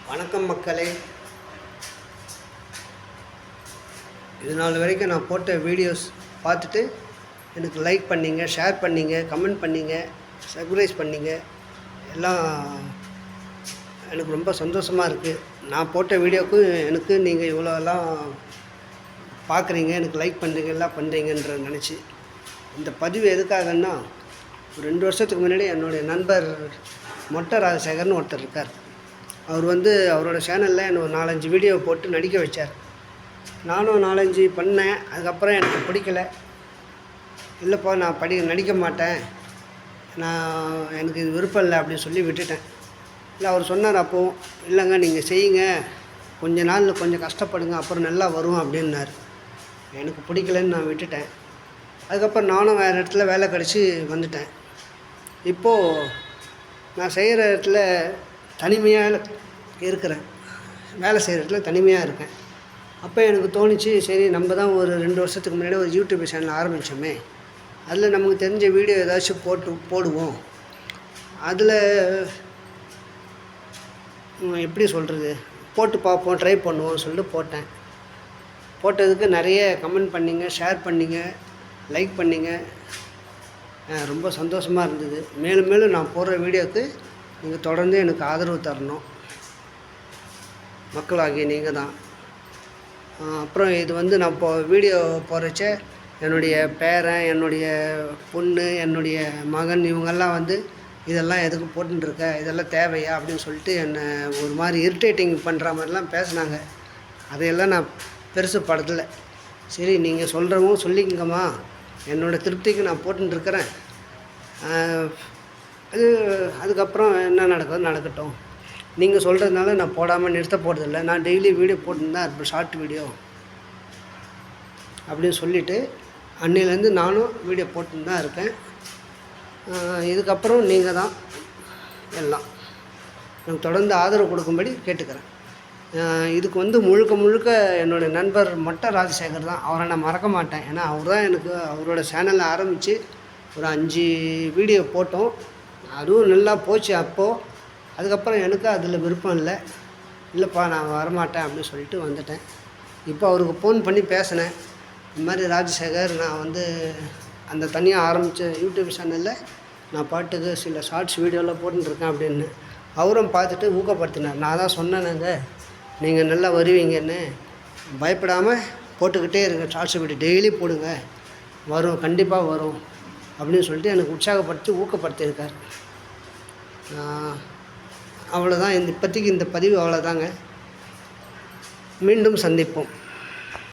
வணக்கம் மக்களே. இது நாள் வரைக்கும் நான் போட்ட வீடியோஸ் பார்த்துட்டு எனக்கு லைக் பண்ணிங்க, ஷேர் பண்ணிங்க, கமெண்ட் பண்ணிங்க, சப்ஸ்கிரைப் பண்ணிங்க. எல்லாம் எனக்கு ரொம்ப சந்தோஷமாக இருக்குது. நான் போட்ட வீடியோவுக்கு எனக்கு நீங்கள் இவ்வளோலாம் பார்க்குறீங்க, எனக்கு லைக் பண்ணுறீங்க, எல்லாம் பண்ணுறீங்கன்ற நினச்சி. இந்த பதிவு எதுக்காகன்னா, ஒரு 2 வருஷத்துக்கு முன்னாடி என்னுடைய நண்பர் மொட்டை ராஜசேகர்னு ஒருத்தர் இருக்கார். அவர் அவரோட சேனலில் என்ன ஒரு 4-5 வீடியோ போட்டு நடிக்க வச்சார். நானும் 4-5 பண்ணேன். அதுக்கப்புறம் எனக்கு பிடிக்கல. இல்லைப்பா நான் நடிக்க மாட்டேன், எனக்கு இது விருப்பம் இல்லை அப்படின்னு சொல்லி விட்டுட்டேன். இல்லை அவர் சொன்னார் அப்போவும், இல்லைங்க நீங்கள் செய்யுங்க, கொஞ்ச நாள் கொஞ்சம் கஷ்டப்படுங்க, அப்புறம் நல்லா வரும் அப்படின்னார். எனக்கு பிடிக்கலன்னு நான் விட்டுட்டேன். அதுக்கப்புறம் நானும் வேறு இடத்துல வேலை கிடச்சி வந்துட்டேன். இப்போது நான் செய்கிற இடத்துல தனிமையாக இருக்கிறேன். வேலை செய்கிற இடத்துல தனிமையாக இருக்கேன். அப்போ எனக்கு தோணுச்சு, சரி நம்ம தான் ஒரு 2 வருஷத்துக்கு முன்னாடி ஒரு யூடியூப் சேனல் ஆரம்பித்தோமே, அதில் நமக்கு தெரிஞ்ச வீடியோ ஏதாச்சும் போடுவோம். அதில் எப்படி சொல்கிறது, போட்டு பார்ப்போம், ட்ரை பண்ணுவோம் சொல்லிட்டு போட்டேன். போட்டதுக்கு நிறைய கமெண்ட் பண்ணிங்க, ஷேர் பண்ணிங்க, லைக் பண்ணிங்க. ரொம்ப சந்தோஷமாக இருந்தது. மேலும் மேலும் நான் போடுற வீடியோவுக்கு நீங்கள் தொடர்ந்து எனக்கு ஆதரவு தரணும். மக்களாகிய நீங்கள் தான். அப்புறம் இது நான் வீடியோ போடுறச்ச என்னுடைய பேரன், என்னுடைய பொண்ணு, என்னுடைய மகன் இவங்கெல்லாம் இதெல்லாம் எதுக்கு போட்டுருக்க, இதெல்லாம் தேவையா அப்படின்னு சொல்லிட்டு என்னை ஒரு மாதிரி இரிட்டேட்டிங் பண்ணுற மாதிரிலாம் பேசுனாங்க. அதையெல்லாம் நான் பெருசு படுத்தலை. சரி நீங்கள் சொல்கிறவங்க சொல்லிக்கங்கம்மா, என்னோடய திருப்திக்கு நான் போட்டுருக்கிறேன். அதுக்கப்புறம் என்ன நடக்கட்டும். நீங்கள் சொல்கிறதுனால நான் போடாமல் நிறுத்த போகிறதில்ல. நான் டெய்லி வீடியோ போட்டுன்னு தான் இருப்பேன், ஷார்ட் வீடியோ அப்படின்னு சொல்லிவிட்டு அன்னையிலேருந்து நானும் வீடியோ போட்டுன்னு தான் இருக்கேன். இதுக்கப்புறம் நீங்கள் தான் எல்லாம் எனக்கு தொடர்ந்து ஆதரவு கொடுக்கும்படி கேட்டுக்கிறேன். இதுக்கு முழுக்க முழுக்க என்னுடைய நண்பர் மொட்டை ராஜசேகர் தான். அவரை நான் மறக்க மாட்டேன். ஏன்னா அவர் தான் எனக்கு அவரோட சேனலை ஆரம்பித்து ஒரு 5 வீடியோ போட்டோம். அதுவும் நல்லா போச்சு அப்போது. அதுக்கப்புறம் எனக்கு அதில் விருப்பம் இல்லைப்பா நான் வரமாட்டேன் அப்படின்னு சொல்லிட்டு வந்துட்டேன். இப்போ அவருக்கு ஃபோன் பண்ணி பேசினேன். இந்த மாதிரி ராஜசேகர், நான் அந்த தனியாக ஆரம்பித்த யூடியூப் சேனலில் நான் பாட்டுக்கு சில ஷார்ட்ஸ் வீடியோவில் போட்டுருக்கேன் அப்படின்னு. அவரும் பார்த்துட்டு ஊக்கப்படுத்தினார். நான் தான் சொன்னேனுங்க, நீங்கள் நல்லா வருவீங்கன்னு, பயப்படாமல் போட்டுக்கிட்டே இருங்க, ஷார்ட்ஸ் வீடியோ டெய்லி போடுங்க, வரும், கண்டிப்பாக வரும் அப்படின்னு சொல்லிட்டு எனக்கு உற்சாகப்படுத்தி ஊக்கப்படுத்தியிருக்கார். அவ்வளோதான். இப்போதைக்கு இந்த பதிவு அவ்வளோதாங்க. மீண்டும் சந்திப்போம்.